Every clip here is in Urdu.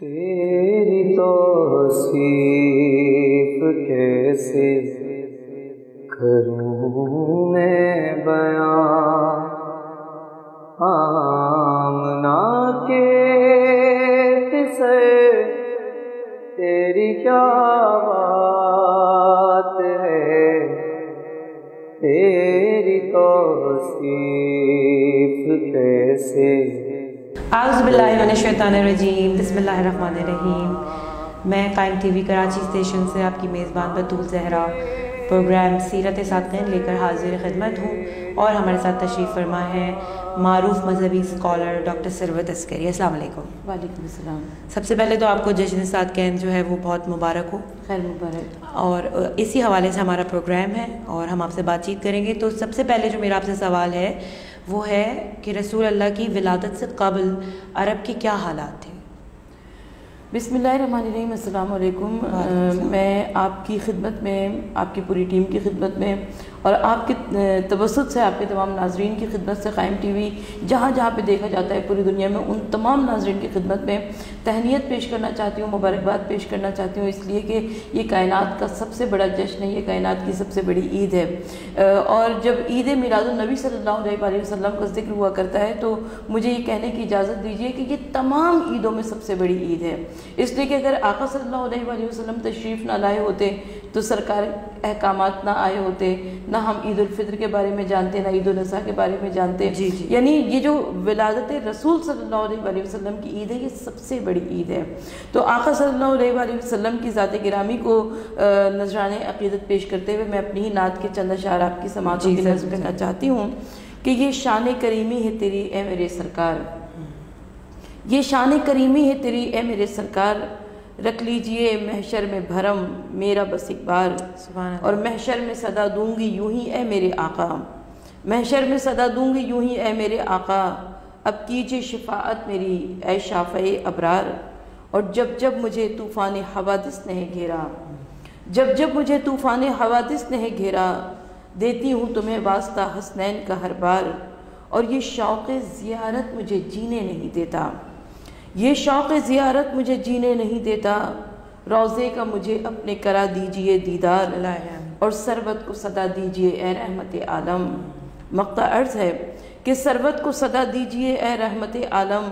تیری توصیف کیسے کروں میں بیان، آمنہ کے قصے تیری کیا بات ہے، تیری توصیف کیسے۔ اعوذ باللہ من الشیطان الرجیم، بسم اللہ الرحمن الرحیم۔ میں قائم ٹی وی کراچی اسٹیشن سے آپ کی میزبان بطول زہرا پروگرام سیرت صادقین لے کر حاضر خدمت ہوں، اور ہمارے ساتھ تشریف فرما ہے معروف مذہبی اسکالر ڈاکٹر ثروت عسکری۔ السلام علیکم۔ وعلیکم السلام۔ سب سے پہلے تو آپ کو جشن صادقین جو ہے وہ بہت مبارک ہو، خیر مبارک۔ اور اسی حوالے سے ہمارا پروگرام ہے اور ہم آپ سے بات چیت کریں گے۔ تو سب سے پہلے جو میرا آپ سے سوال ہے وہ ہے کہ رسول اللہ کی ولادت سے قبل عرب کے کیا حالات تھے؟ بسم اللہ الرحمن الرحیم۔ السلام علیکم۔ میں آپ کی خدمت میں، آپ کی پوری ٹیم کی خدمت میں، اور آپ کے توسط سے آپ کے تمام ناظرین کی خدمت سے قائم ٹی وی جہاں جہاں پہ دیکھا جاتا ہے پوری دنیا میں، ان تمام ناظرین کی خدمت میں تہنیت پیش کرنا چاہتی ہوں، مبارکباد پیش کرنا چاہتی ہوں، اس لیے کہ یہ کائنات کا سب سے بڑا جشن ہے، یہ کائنات کی سب سے بڑی عید ہے۔ اور جب عید میلاد النبی صلی اللہ علیہ وسلم کا ذکر ہوا کرتا ہے تو مجھے یہ کہنے کی اجازت دیجیے کہ یہ تمام عیدوں میں سب سے بڑی عید ہے، اس لیے کہ اگر آقا صلی اللہ علیہ وسلم تشریف نہ لائے ہوتے تو سرکار احکامات نہ آئے ہوتے، نہ ہم عید الفطر کے بارے میں جانتے، نہ عید الاضحیٰ کے بارے میں جانتے۔ یعنی یہ جو ولادت رسول صلی اللہ علیہ وسلم کی عید ہے یہ سب سے بڑی عید ہے۔ تو آقا صلی اللہ علیہ وسلم کی ذات گرامی کو نذرانِ عقیدت پیش کرتے ہوئے میں اپنی ہی نعت کے چند اشعار آپ کی سماعت میں نظم کرنا چاہتی ہوں کہ یہ شان کریمی ہے تیری اے میرے سرکار، یہ شان کریمی ہے تیری اے میرے سرکار، رکھ لیجئے محشر میں بھرم میرا بس ایک بار، اور محشر میں صدا دوں گی یوں ہی اے میرے آقا، محشر میں صدا دوں گی یوں ہی اے میرے آقا، اب کیجئے شفاعت میری اے شافع ابرار، اور جب جب مجھے طوفان حوادث نے گھیرا، جب جب مجھے طوفان حوادث نے گھیرا، دیتی ہوں تمہیں واسطہ حسنین کا ہر بار، اور یہ شوق زیارت مجھے جینے نہیں دیتا، یہ شوق زیارت مجھے جینے نہیں دیتا، روضے کا مجھے اپنے کرا دیجئے دیدار، اور سربت کو صدا دیجئے اے رحمت عالم۔ مقطع عرض ہے کہ سربت کو صدا دیجئے اے رحمت عالم،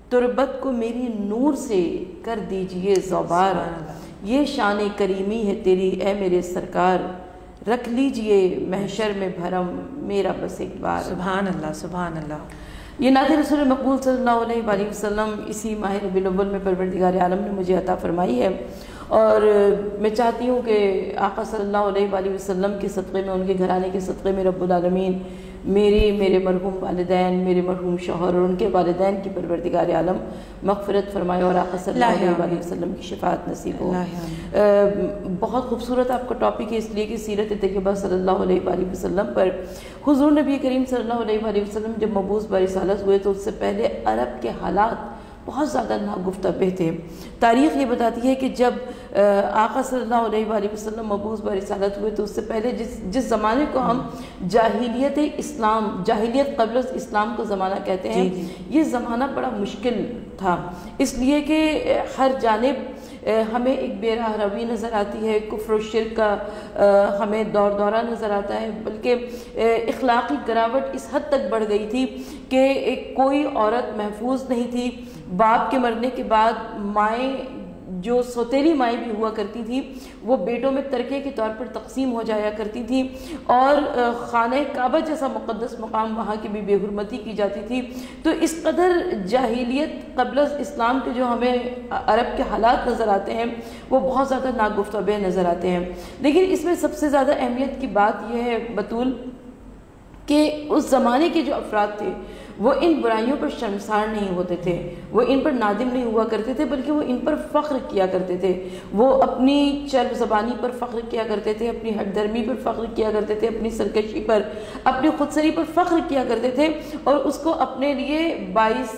تربت کو میری نور سے کر دیجئے زوبار، یہ شان کریمی ہے تیری اے میرے سرکار، رکھ لیجئے محشر میں بھرم میرا بس ایک بار۔ سبحان اللہ، سبحان اللہ۔ یہ نعت رسول مقبول صلی اللہ علیہ وسلم اسی ماہ ربیع الاول میں پروردگار عالم نے مجھے عطا فرمائی ہے، اور میں چاہتی ہوں کہ آقا صلی اللہ علیہ وسلم کے صدقے میں، ان کے گھرانے کے صدقے میں رب العالمین میرے مرحوم والدین، میرے مرحوم شوہر اور ان کے والدین کی پروردگار عالم مغفرت فرمائے، اور آقا صلی اللہ علیہ وسلم کی شفاعت نصیب ہو۔ بہت خوبصورت آپ کا ٹاپک ہے، اس لیے کہ سیرت طیبہ صلی اللہ علیہ وسلم پر حضور نبی کریم صلی اللہ علیہ وسلم جب مبعوث برسالت ہوئے تو اس سے پہلے عرب کے حالات بہت زیادہ ناگفتہ تھے۔ تاریخ یہ بتاتی ہے کہ جب آقا صلی اللہ علیہ وسلم مبعوث برسالت ہوئے تو اس سے پہلے جس زمانے کو ہم جاہلیت اسلام، جاہلیت قبل اسلام کا زمانہ کہتے ہیں، یہ زمانہ بڑا مشکل تھا، اس لیے کہ ہر جانب ہمیں ایک بے راہ روی نظر آتی ہے، کفر و شرک کا ہمیں دورہ نظر آتا ہے، بلکہ اخلاقی گراوٹ اس حد تک بڑھ گئی تھی کہ کوئی عورت محفوظ نہیں تھی۔ باپ کے مرنے کے بعد مائیں، جو سوتیلی مائیں بھی ہوا کرتی تھی، وہ بیٹوں میں ترکے کے طور پر تقسیم ہو جایا کرتی تھی، اور خانہ کعبہ جیسا مقدس مقام وہاں کی بھی بے حرمتی کی جاتی تھی۔ تو اس قدر جاہلیت قبل اسلام کے جو ہمیں عرب کے حالات نظر آتے ہیں وہ بہت زیادہ ناگفتہ بے نظر آتے ہیں، لیکن اس میں سب سے زیادہ اہمیت کی بات یہ ہے بطول کہ اس زمانے کے جو افراد تھے وہ ان برائیوں پر شرمسار نہیں ہوتے تھے، وہ ان پر نادم نہیں ہوا کرتے تھے، بلکہ وہ ان پر فخر کیا کرتے تھے، وہ اپنی چرب زبانی پر فخر کیا کرتے تھے، اپنی ہٹ دھرمی پر فخر کیا کرتے تھے، اپنی سرکشی پر، اپنی خودسری پر فخر کیا کرتے تھے، اور اس کو اپنے لیے باعث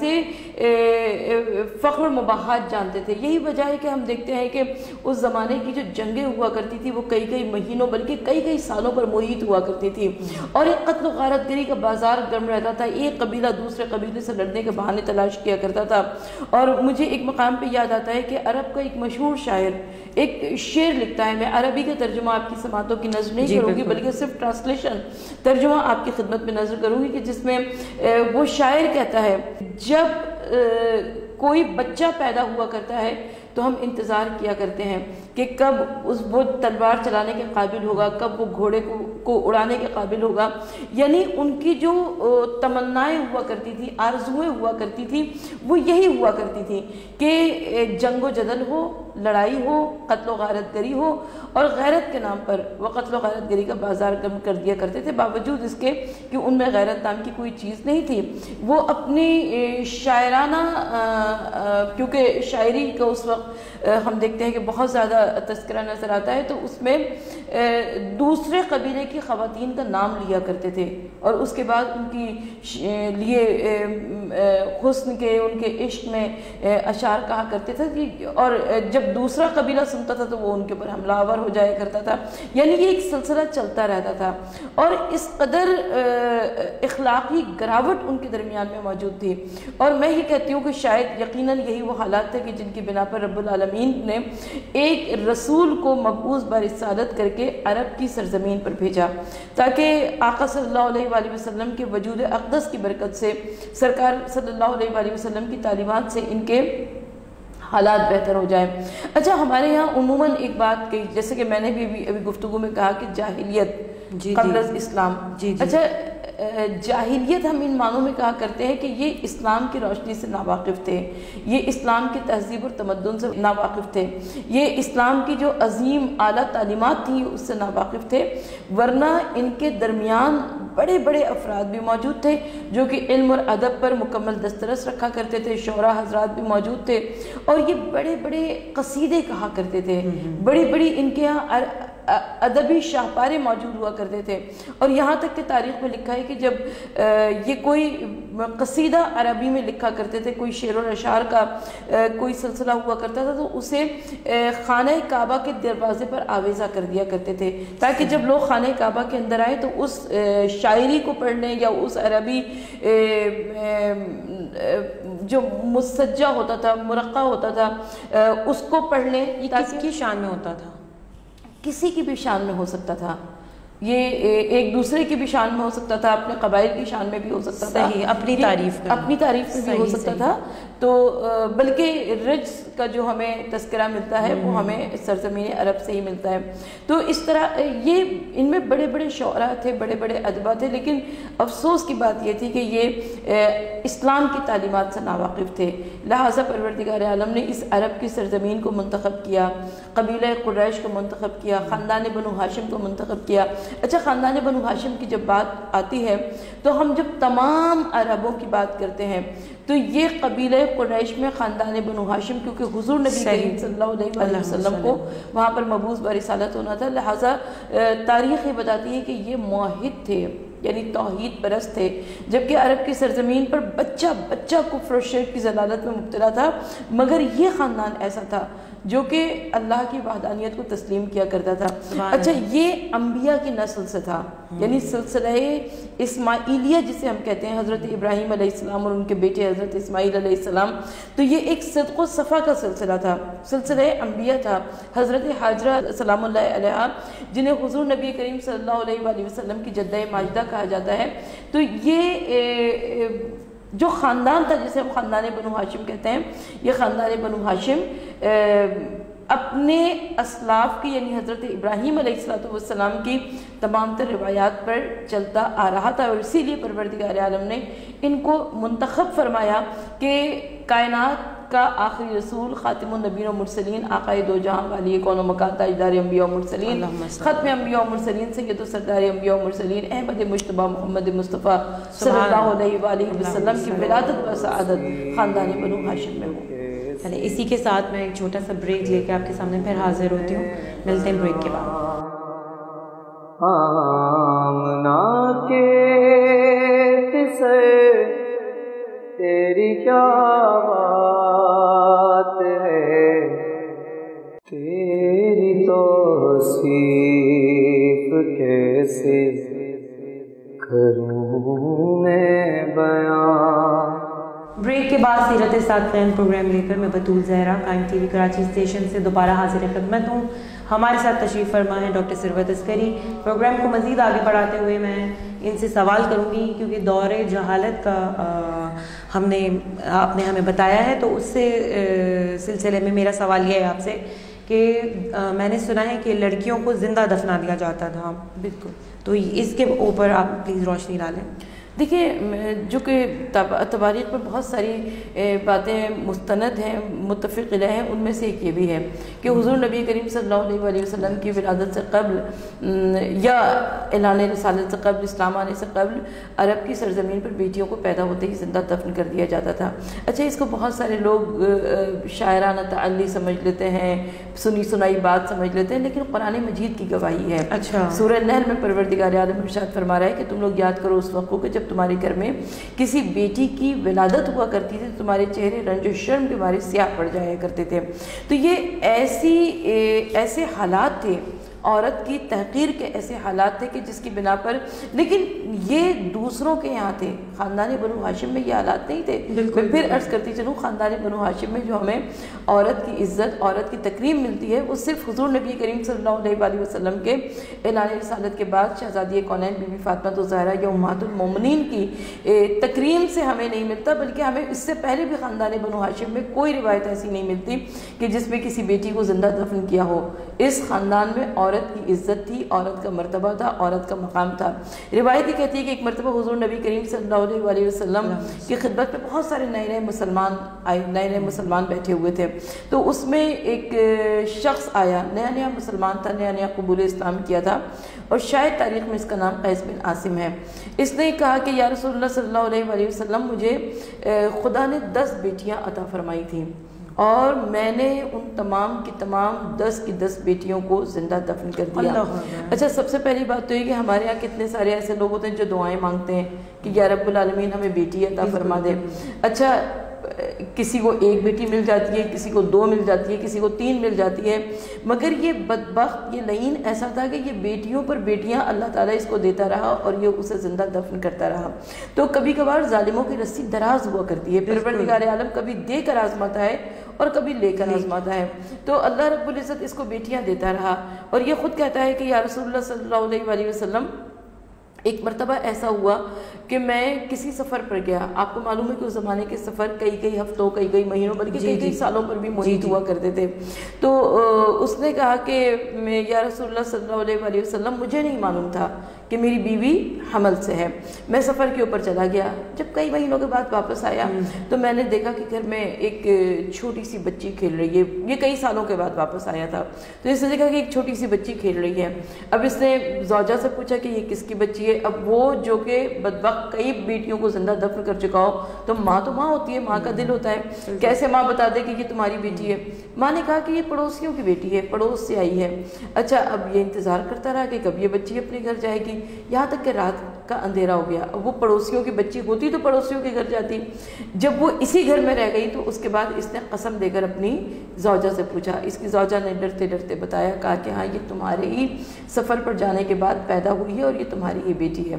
فخر و مباحات جانتے تھے۔ یہی وجہ ہے کہ ہم دیکھتے ہیں کہ اس زمانے کی جو جنگیں ہوا کرتی تھی وہ کئی مہینوں بلکہ کئی سالوں پر محیط ہوا کرتی تھی، اور ایک قتل و غارت گری کا بازار گرم رہتا تھا، ایک قبیلہ قبیلہ دوسرے قبیلے سے لڑنے کے بہانے تلاش کیا کرتا تھا. اور مجھے ایک مقام پہ یاد آتا ہے کہ عرب کا ایک مشہور شاعر ایک شعر لکھتا ہے. میں عربی کا ترجمہ آپ کی سماعتوں کی نظر نہیں کروں گی بلکہ صرف ٹرانسلیشن ترجمہ آپ کی خدمت میں نظر کروں گی کہ جس میں وہ شاعر کہتا ہے جب کوئی بچہ پیدا ہوا کرتا ہے تو ہم انتظار کیا کرتے ہیں کہ کب وہ تلوار چلانے کے قابل ہوگا, کب وہ گھوڑے کو اڑانے کے قابل ہوگا. یعنی ان کی جو تمنائیں ہوا کرتی تھی, آرزویں ہوا کرتی تھی, وہ یہی ہوا کرتی تھی کہ جنگ و جدل ہو, لڑائی ہو, قتل و غارت گری ہو, اور غیرت کے نام پر وہ قتل و غارت گری کا بازار گرم کر دیا کرتے تھے, باوجود اس کے کہ ان میں غیرت نام کی کوئی چیز نہیں تھی. وہ اپنی شاعرانہ, کیونکہ شاعری کا اس وقت ہم دیکھتے ہیں کہ بہت زیادہ تذکرہ نظر آتا ہے, تو اس میں دوسرے قبیلے کی خواتین کا نام لیا کرتے تھے اور اس کے بعد ان کی لیے حسن کے, ان کے عشق میں اشعار کہا کرتے تھے. اور جب دوسرا قبیلہ سنتا تھا تو وہ ان کے اوپر حملہ آور ہو جایا کرتا تھا. یعنی یہ ایک سلسلہ چلتا رہتا تھا اور اس قدر اخلاقی گراوٹ ان کے درمیان میں موجود تھی. اور میں یہ کہتی ہوں کہ شاید یقیناً یہی وہ حالات تھے کہ جن کی بنا پر رب العالمین نے ایک رسول کو مبعوث برسالت کر کے عرب کی سرزمین پر بھیجا تاکہ آقا صلی اللہ علیہ وآلہ وسلم کے وجود اقدس کی برکت سے, سرکار صلی اللہ علیہ وآلہ وسلم کی تعلیمات سے ان کے حالات بہتر ہو جائیں. اچھا, ہمارے یہاں عموماً ایک بات کہ جیسے کہ میں نے بھی ابھی گفتگو میں کہا کہ جاہلیت قبل از اسلام. اچھا, جاہلیت ہم ان معنوں میں کہا کرتے ہیں کہ یہ اسلام کی روشنی سے ناواقف تھے, یہ اسلام کی تہذیب اور تمدن سے ناواقف تھے, یہ اسلام کی جو عظیم اعلیٰ تعلیمات تھیں اس سے ناواقف تھے. ورنہ ان کے درمیان بڑے بڑے افراد بھی موجود تھے جو کہ علم اور ادب پر مکمل دسترس رکھا کرتے تھے, شعراء حضرات بھی موجود تھے اور یہ بڑے بڑے قصیدے کہا کرتے تھے, بڑی بڑی ان کے یہاں ادبی شاہکاریں موجود ہوا کرتے تھے. اور یہاں تک کہ تاریخ میں لکھا ہے کہ جب یہ کوئی قصیدہ عربی میں لکھا کرتے تھے, کوئی شعر و اشعار کا کوئی سلسلہ ہوا کرتا تھا تو اسے خانہ کعبہ کے دروازے پر آویزہ کر دیا کرتے تھے تاکہ جب لوگ خانہ کعبہ کے اندر آئیں تو اس شاعری کو پڑھ لیں یا اس عربی جو مسجع ہوتا تھا, مرقع ہوتا تھا, اس کو پڑھ لیں. یہ کس کی شان میں ہوتا تھا؟ کسی کی بھی شان میں ہو سکتا تھا, یہ ایک دوسرے کی بھی شان میں ہو سکتا تھا, اپنے قبائل کی شان میں بھی ہو سکتا تھا, صحیح, اپنی تعریف میں بھی ہو سکتا تھا. تو بلکہ رجز کا جو ہمیں تذکرہ ملتا ہے وہ ہمیں سرزمین عرب سے ہی ملتا ہے. تو اس طرح یہ ان میں بڑے بڑے شعراء تھے, بڑے بڑے ادبا تھے, لیکن افسوس کی بات یہ تھی کہ یہ اسلام کی تعلیمات سے ناواقف تھے. لہٰذا پروردگار عالم نے اس عرب کی سرزمین کو منتخب کیا, قبیلہ قریش کو منتخب کیا, خاندان بنو ہاشم کو منتخب کیا. اچھا, خاندان بنو ہاشم کی جب بات آتی ہے تو ہم جب تمام عربوں کی بات کرتے ہیں تو یہ قبیلہ قریش میں خاندان بنو ہاشم, کیونکہ حضور نبی کریم صلی اللہ علیہ وآلہ وسلم کو وہاں پر مبعوث برسالت ہونا تھا, لہٰذا تاریخ یہ بتاتی ہے کہ یہ موحد تھے, یعنی توحید پرست تھے. جبکہ عرب کی سرزمین پر بچہ کفر و شرک کی ضلالت میں مبتلا تھا, مگر یہ خاندان ایسا تھا جو کہ اللہ کی وحدانیت کو تسلیم کیا کرتا تھا. اچھا, یہ انبیاء کی نسل سے تھا, یعنی سلسلہ اسماعیلیہ جسے ہم کہتے ہیں, حضرت ابراہیم علیہ السلام اور ان کے بیٹے حضرت اسماعیل علیہ السلام. تو یہ ایک صدق و صفا کا سلسلہ تھا, سلسلہ انبیاء تھا. حضرت حاجرہ سلام اللہ علیہا جنہیں حضور نبی کریم صلی اللہ علیہ وآلہ وسلم کی جدہ ماجدہ کہا جاتا ہے, تو یہ جو خاندان تھا جسے ہم خاندان بنو ہاشم کہتے ہیں, یہ خاندان بنو ہاشم اپنے اسلاف کی یعنی حضرت ابراہیم علیہ السلام کی تمام تر روایات پر چلتا آ رہا تھا. اور اسی لیے پروردگار عالم نے ان کو منتخب فرمایا کہ کائنات کا آخری رسول, خاتم النبیین و مرسلین, آقائے دو جہاں, والی کون و مکان, تاجدار انبیاء و مرسلین, ختم انبیاء و مرسلین, سید و سردار انبیاء و مرسلین, احمد مجتبی محمد مصطفیٰ صلی اللہ علیہ وآلہ وسلم کی ولادت و سعادت خاندان بنو ہاشم میں ہو. اسی کے ساتھ میں ایک چھوٹا سا بریک لے کے آپ کے سامنے پھر حاضر ہوتی ہوں. ملتے ہیں بریک کے بعد. آمنا کے قصے تیری کیا بات ہے, تیری توصیف کیسے کروں میں بیان. بریک کے بعد سیرت صادقین پروگرام لے کر میں بطول زہرا قائم ٹی وی کراچی اسٹیشن سے دوبارہ حاضر خدمت ہوں. ہمارے ساتھ تشریف فرما ہے ڈاکٹر ثروت عسکری. پروگرام کو مزید آگے بڑھاتے ہوئے میں ان سے سوال کروں گی کیونکہ دور جہالت کا آپ نے ہمیں بتایا ہے, تو اس سے سلسلے میں میرا سوال یہ ہے آپ سے کہ میں نے سنا ہے کہ لڑکیوں کو زندہ دفنا دیا جاتا تھا. بالکل, تو اس کے اوپر آپ پلیز روشنی ڈالیں. دیکھیے, جو کہ تواریخ میں بہت ساری باتیں مستند ہیں, متفق علیہ ہیں, ان میں سے ایک یہ بھی ہے کہ حضور نبی کریم صلی اللہ علیہ وسلم کی ولادت سے قبل یا اعلان رسالت سے قبل, اسلام آنے سے قبل عرب کی سرزمین پر بیٹیوں کو پیدا ہوتے ہی زندہ دفن کر دیا جاتا تھا. اچھا, اس کو بہت سارے لوگ شاعرانہ تعلی سمجھ لیتے ہیں, سنی سنائی بات سمجھ لیتے ہیں, لیکن قرآن مجید کی گواہی ہے. اچھا, سورہ نحل میں پروردگار عالم ارشاد فرما رہا ہے کہ تم لوگ یاد کرو اس وقت کو کہ جب تمہارے گھر میں کسی بیٹی کی ولادت ہوا کرتی تھی, تمہارے چہرے رنج و شرم کے مارے سیاہ پڑ جایا کرتے تھے. تو یہ ایسے حالات تھے, عورت کی تحقیر کے ایسے حالات تھے کہ جس کی بنا پر, لیکن یہ دوسروں کے یہاں تھے, خاندان بنو ہاشم میں یہ حالات نہیں تھے. میں پھر عرض کرتی چلوں, خاندان بنو ہاشم میں جو ہمیں عورت کی عزت, عورت کی تکریم ملتی ہے, وہ صرف حضور نبی کریم صلی اللہ علیہ وسلم کے اعلان رسالت کے بعد شہزادی کونین بی بی فاطمہ الزہرا یا امہات المومنین کی تکریم سے ہمیں نہیں ملتا, بلکہ ہمیں اس سے پہلے بھی خاندان بنو ہاشم میں کوئی روایت ایسی نہیں ملتی کہ جس میں کسی بیٹی کو زندہ دفن کیا ہو. اس خاندان میں عورت کی عزت تھی, عورت کا مرتبہ تھا, عورت کا مقام تھا. روایت یہ کہتی ہے کہ ایک مرتبہ حضور نبی کریم صلی اللہ علیہ وسلم کی خدمت میں بہت سارے نئے مسلمان آئے, نئے مسلمان بیٹھے ہوئے تھے. تو اس میں ایک شخص آیا, نیا مسلمان تھا, نیا قبول اسلام کیا تھا, اور شاید تاریخ میں اس کا نام قیس بن عاصم ہے. اس نے کہا کہ یا رسول اللہ صلی اللہ علیہ وسلم, مجھے خدا نے 10 بیٹیاں عطا فرمائی تھیں, اور میں نے ان تمام کی تمام 10 کی 10 بیٹیوں کو زندہ دفن کر دیا. اچھا, سب سے پہلی بات تو یہ کہ ہمارے یہاں کتنے سارے ایسے لوگ ہوتے ہیں جو دعائیں مانگتے ہیں کہ یا رب العالمین ہمیں بیٹی عطا فرما دے. اچھا, کسی کو 1 بیٹی مل جاتی ہے, کسی کو 2 مل جاتی ہے, کسی کو 3 مل جاتی ہے, مگر یہ بدبخت, یہ لعین ایسا تھا کہ یہ بیٹیوں پر بیٹیاں اللہ تعالیٰ اس کو دیتا رہا اور یہ اسے زندہ دفن کرتا رہا. تو کبھی کبھار ظالموں کی رسی دراز ہوا کرتی ہے. پروردگار عالم کبھی دے کر آزماتا ہے اور کبھی لے کر آزماتا ہے. تو اللہ رب العزت اس کو بیٹیاں دیتا رہا, اور یہ خود کہتا ہے کہ یا رسول اللہ صلی اللہ علیہ وسلم, ایک مرتبہ ایسا ہوا کہ میں کسی سفر پر گیا. آپ کو معلوم ہے کہ اس زمانے کے سفر کئی ہفتوں, کئی مہینوں, بلکہ کئی سالوں پر بھی محیط ہوا کرتے تھے. تو اس نے کہا کہ یا رسول اللہ صلی اللہ علیہ وسلم, مجھے نہیں معلوم تھا کہ میری بیوی حمل سے ہے. میں سفر کے اوپر چلا گیا. جب کئی مہینوں کے بعد واپس آیا تو میں نے دیکھا کہ گھر میں ایک چھوٹی سی بچی کھیل رہی ہے. یہ کئی سالوں کے بعد واپس آیا تھا, تو اس نے دیکھا کہ ایک چھوٹی سی بچی کھیل رہی ہے. اب اس نے زوجہ سے پوچھا کہ یہ کس کی بچی ہے. اب وہ جو کہ بدبخت کئی بیٹیوں کو زندہ دفن کر چکا ہو, تو ماں ہوتی ہے, ماں کا دل ہوتا ہے, کیسے ماں بتا دے کہ یہ تمہاری بیٹی ہے. ماں نے کہا کہ یہ پڑوسیوں کی بیٹی ہے, پڑوس سے آئی ہے. اچھا, اب یہ انتظار کرتا رہا کہ کب یہ بچی اپنے گھر جائے گی, یہاں تک کہ رات کا اندھیرا ہو گیا. وہ پڑوسیوں کی بچی ہوتی تو پڑوسیوں کے گھر جاتی. جب وہ اسی گھر میں رہ گئی تو اس کے بعد اس نے قسم دے کر اپنی زوجہ سے پوچھا. اس کی زوجہ نے ڈرتے ڈرتے بتایا, کہا کہ ہاں, یہ تمہارے ہی سفر پر جانے کے بعد پیدا ہوئی ہے اور یہ تمہاری ہی بیٹی ہے.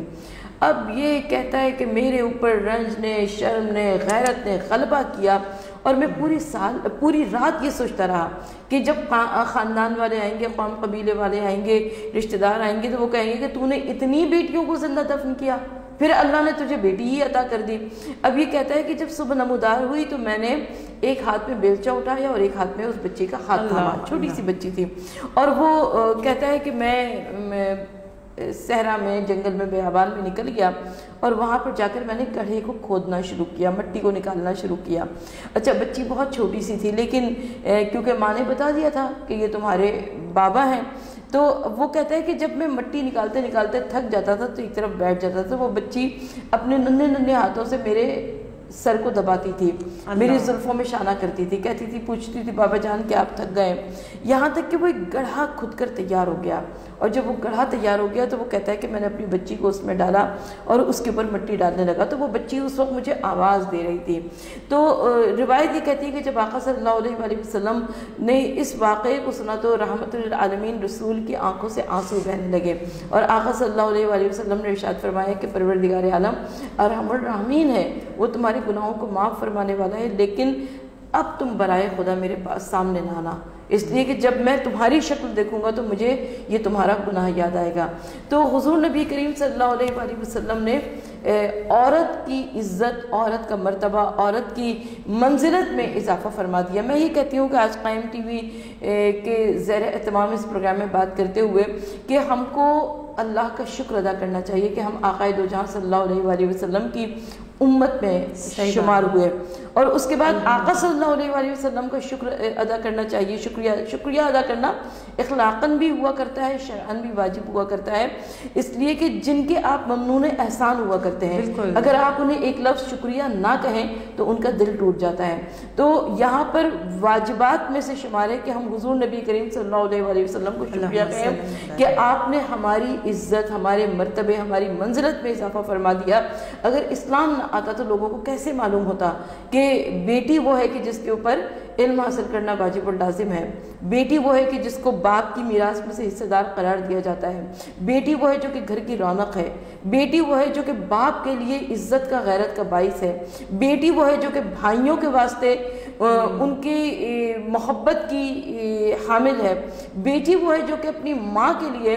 اب یہ کہتا ہے کہ میرے اوپر رنج نے, شرم نے, غیرت نے غلبہ کیا, اور میں پوری رات یہ سوچتا رہا کہ جب خاندان والے آئیں گے, قوم قبیلے والے آئیں گے, رشتہ دار آئیں گے, تو وہ کہیں گے کہ تو نے اتنی بیٹیوں کو زندہ دفن کیا, پھر اللہ نے تجھے بیٹی ہی عطا کر دی. اب یہ کہتا ہے کہ جب صبح نمودار ہوئی تو میں نے ایک ہاتھ میں بیلچہ اٹھایا اور ایک ہاتھ میں اس بچی کا ہاتھ تھاما. چھوٹی سی بچی تھی, اور وہ کہتا ہے کہ میں صحرا میں, جنگل میں, بیابان میں نکل گیا, اور وہاں پر جا کر میں نے گڑھے کو کھودنا شروع کیا, مٹی کو نکالنا شروع کیا. اچھا, بچی بہت چھوٹی سی تھی, لیکن کیونکہ ماں نے بتا دیا تھا کہ یہ تمہارے بابا ہیں, تو وہ کہتا ہے کہ جب میں مٹی نکالتے نکالتے تھک جاتا تھا تو ایک طرف بیٹھ جاتا تھا. وہ بچی اپنے ننھے ہاتھوں سے میرے سر کو دباتی تھی, میری زلفوں میں شانہ کرتی تھی, کہتی تھی, پوچھتی تھی, بابا جان کہ آپ تھک گئے. یہاں تک کہ وہ ایک گڑھا کھود کر تیار ہو گیا, اور جب وہ گڑھا تیار ہو گیا تو وہ کہتا ہے کہ میں نے اپنی بچی کو اس میں ڈالا اور اس کے اوپر مٹی ڈالنے لگا. تو وہ بچی اس وقت مجھے آواز دے رہی تھی. تو روایت یہ کہتی ہے کہ جب آقا صلی اللہ علیہ وسلم نے اس واقعے کو سنا تو رحمت للعالمین رسول کی آنکھوں سے آنسو بہنے لگے, اور آقا صلی اللہ علیہ وسلم نے ارشاد فرمایا کہ پروردگار عالم ارحم الراحمین ہے, وہ تمہارے تمہارے گناہوں کو معاف فرمانے والا ہے، لیکن اب تم برائے خدا میرے پاس سامنے نہ آنا، اس لیے کہ جب میں تمہاری شکل دیکھوں گا تو مجھے یہ تمہارا گناہ یاد آئے گا۔ تو حضور نبی کریم صلی اللہ علیہ وآلہ وسلم نے عورت کی عزت، عورت کا مرتبہ، عورت کی منزلت میں اضافہ فرما دیا۔ میں یہ کہتی ہوں کہ آج قائم ٹی وی کے زیر اہتمام اس پروگرام میں بات کرتے ہوئے کہ ہم کو اللہ کا شکر ادا کرنا چاہیے کہ ہم آقا دو جہاں صلی اللہ علیہ وآلہ وسلم کی امت میں شمار ہوئے، اور اس کے بعد آقا صلی اللہ علیہ وآلہ وسلم کا شکر ادا کرنا چاہیے۔ شکریہ ادا کرنا اخلاقاً بھی ہوا کرتا ہے، شرعاً بھی واجب ہوا کرتا ہے، اس لیے کہ جن کے آپ ممنون احسان ہوا کرتے ہیں، اگر آپ انہیں ایک لفظ شکریہ نہ کہیں تو ان کا دل ٹوٹ جاتا ہے۔ تو یہاں پر واجبات میں سے شمار ہے کہ ہم حضور نبی کریم صلی اللہ علیہ وآلہ وسلم کو شکریہ کہیں کہ آپ نے ہماری عزت، ہمارے مرتبے، ہماری منزلت میں اضافہ فرما دیا۔ اگر اسلام نہ آتا تو لوگوں کو کیسے معلوم ہوتا کہ بیٹی وہ ہے کہ جس کے اوپر علم حاصل کرنا واجب اور لازم ہے، بیٹی وہ ہے کہ جس کو باپ کی میراث میں سے حصہ دار قرار دیا جاتا ہے، بیٹی وہ ہے جو کہ گھر کی رونق ہے، بیٹی وہ ہے جو کہ باپ کے لیے عزت کا، غیرت کا باعث ہے، بیٹی وہ ہے جو کہ بھائیوں کے واسطے ان کی محبت کی حامل ہے، بیٹی وہ ہے جو کہ اپنی ماں کے لیے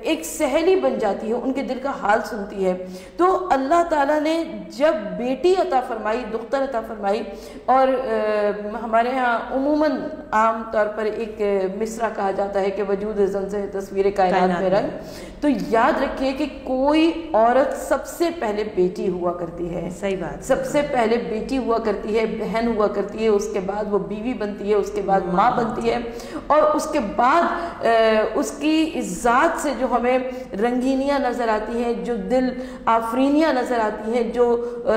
ایک سہیلی بن جاتی ہے، ان کے دل کا حال سنتی ہے۔ تو اللہ تعالیٰ نے جب بیٹی عطا فرمائی، دختر عطا فرمائی، اور ہمارے ہاں عموماً عام طور پر ایک مصرع کہا جاتا ہے کہ وجود زن سے تصویر کائنات میں رنگ، تو یاد رکھیے کہ کوئی عورت سب سے پہلے بیٹی ہوا کرتی ہے، صحیح بات، سب سے پہلے بیٹی ہوا کرتی ہے، بہن ہوا کرتی ہے، اس کے بعد وہ بیوی بنتی ہے، اس کے بعد ماں بنتی ہے، اور اس کے بعد اس کی ذات سے جو ہمیں رنگینیاں نظر آتی ہیں، جو دل آفرینیاں نظر آتی ہیں، جو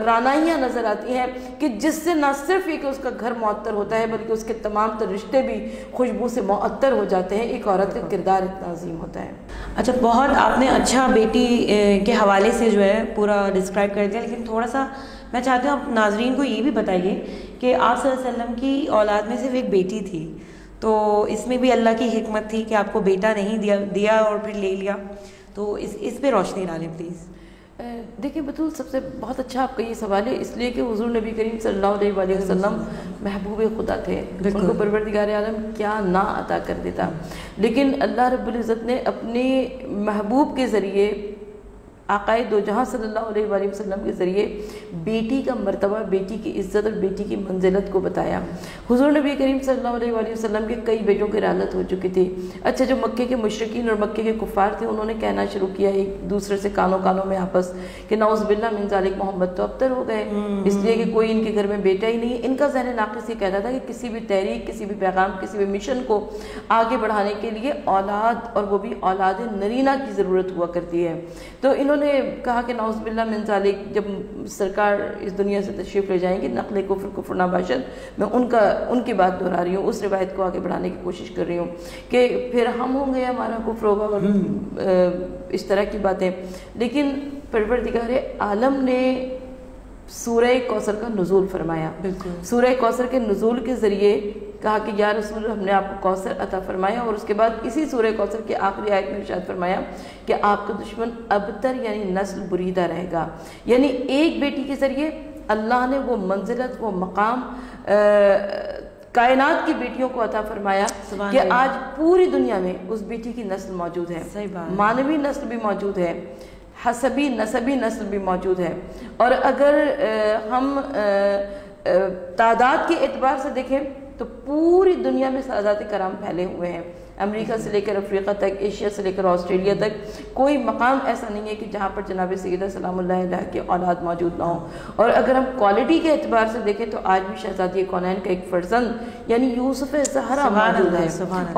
رانائیاں نظر آتی ہیں، کہ جس سے نہ صرف یہ کہ اس کا گھر معطر ہوتا ہے بلکہ اس کے تمام تر رشتے بھی خوشبو سے معطر ہو جاتے ہیں۔ ایک عورت کا کردار اتنا عظیم ہوتا ہے۔ اچھا، بہت آپ نے اچھا بیٹی کے حوالے سے جو ہے پورا ڈسکرائب کر دیا، لیکن تھوڑا سا میں چاہتی ہوں آپ ناظرین کو یہ بھی بتائیے کہ آپ صلی اللہ علیہ وسلم کی اولاد میں صرف ایک بیٹی تھی، تو اس میں بھی اللہ کی حکمت تھی کہ آپ کو بیٹا نہیں دیا اور پھر لے لیا، تو اس پہ روشنی ڈالیں پلیز۔ دیکھیں بطول، سب سے بہت اچھا آپ کا یہ سوال ہے، اس لیے کہ حضور نبی کریم صلی اللہ علیہ وآلہ وسلم محبوب خدا تھے، ان کو پروردگار عالم کیا نہ عطا کر دیتا، لیکن اللہ رب العزت نے اپنے محبوب کے ذریعے، آقا دو جہاں صلی اللہ علیہ وآلہ وسلم کے ذریعے بیٹی کا مرتبہ، بیٹی کی عزت اور بیٹی کی منزلت کو بتایا۔ حضور نبی کریم صلی اللہ علیہ وآلہ وسلم کے کئی بیٹوں کی رحلت ہو چکی تھی۔ اچھا، جو مکے کے مشرکین اور مکے کے کفار تھے، انہوں نے کہنا شروع کیا ایک دوسرے سے کانوں میں آپس کہ نعوذ باللہ من ذالک، محمد تو ابتر ہو گئے، اس لیے کہ کوئی ان کے گھر میں بیٹا ہی نہیں۔ ان کا ذہن ناقص یہ کہتا تھا کہ کسی بھی تحریک، کسی بھی پیغام، کسی بھی مشن کو آگے بڑھانے کے لیے اولاد، اور وہ بھی اولاد نرینہ کی ضرورت ہوا کرتی ہے۔ تو انہوں نے کہا کہ نعوذ باللہ من ذالک، جب سرکار اس دنیا سے تشریف لے جائیں گے، نقل کفر ناباشد، میں ان کی بات دہرا رہی ہوں، اس روایت کو آگے بڑھانے کی کوشش کر رہی ہوں کہ پھر ہم ہوں گے، ہمارا کفر ہوگا، اور اس طرح کی باتیں۔ لیکن پروردگار عالم نے سورہ کوثر کا نزول فرمایا۔ سورہ کوثر کے نزول کے ذریعے کہا کہ یا رسول، ہم نے آپ کو کوثر عطا فرمایا، اور اس کے بعد اسی سورہ کوثر کے آخری آیت میں ارشاد فرمایا کہ آپ کا دشمن ابتر یعنی نسل بریدہ رہے گا۔ یعنی ایک بیٹی کے ذریعے اللہ نے وہ منزلت، وہ مقام کائنات کی بیٹیوں کو عطا فرمایا کہ آج پوری دنیا میں اس بیٹی کی نسل موجود ہے، مانوی نسل بھی موجود ہے، حسبی نسبی نسل بھی موجود ہے۔ اور اگر ہم تعداد کے اعتبار سے دیکھیں تو پوری دنیا میں سادات کرام پھیلے ہوئے ہیں، امریکہ سے لے کر افریقہ تک، ایشیا سے لے کر آسٹریلیا تک، کوئی مقام ایسا نہیں ہے کہ جہاں پر جناب سیدہ سلام اللہ علیہ کے اولاد موجود نہ ہوں۔ اور اگر ہم کوالٹی کے اعتبار سے دیکھیں تو آج بھی شہزادی کونین کا ایک فرزند یعنی یوسف زہرا موجود ہے،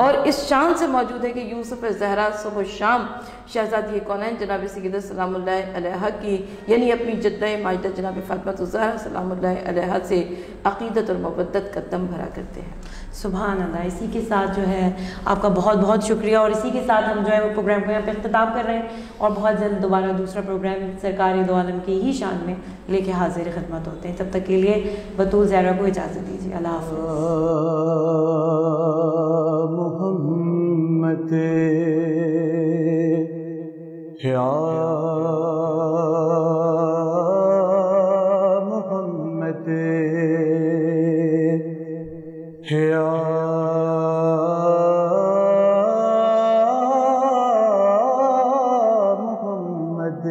اور اس شان سے موجود ہے کہ یوسف زہرا صبح و شام شہزادی کونین جناب سیدہ سلام اللہ علیہ کی، یعنی اپنی جدہ ماجدہ جناب فاطمہ الزہرا سلام اللہ علیہ سے عقیدت اور مودت کا دم بھرا کرتے ہیں۔ سبحان اللہ۔ اسی کے ساتھ جو ہے آپ کا بہت بہت شکریہ، اور اسی کے ساتھ ہم جو ہے وہ پروگرام کو یہاں پہ اختتام کر رہے ہیں، اور بہت جلد دوبارہ دوسرا پروگرام سرکار دو عالم کی ہی شان میں لے کے حاضر خدمت ہوتے ہیں۔ تب تک کے لیے بطول زہرا کو اجازت دیجیے، اللہ حافظ۔ محمد یا محمد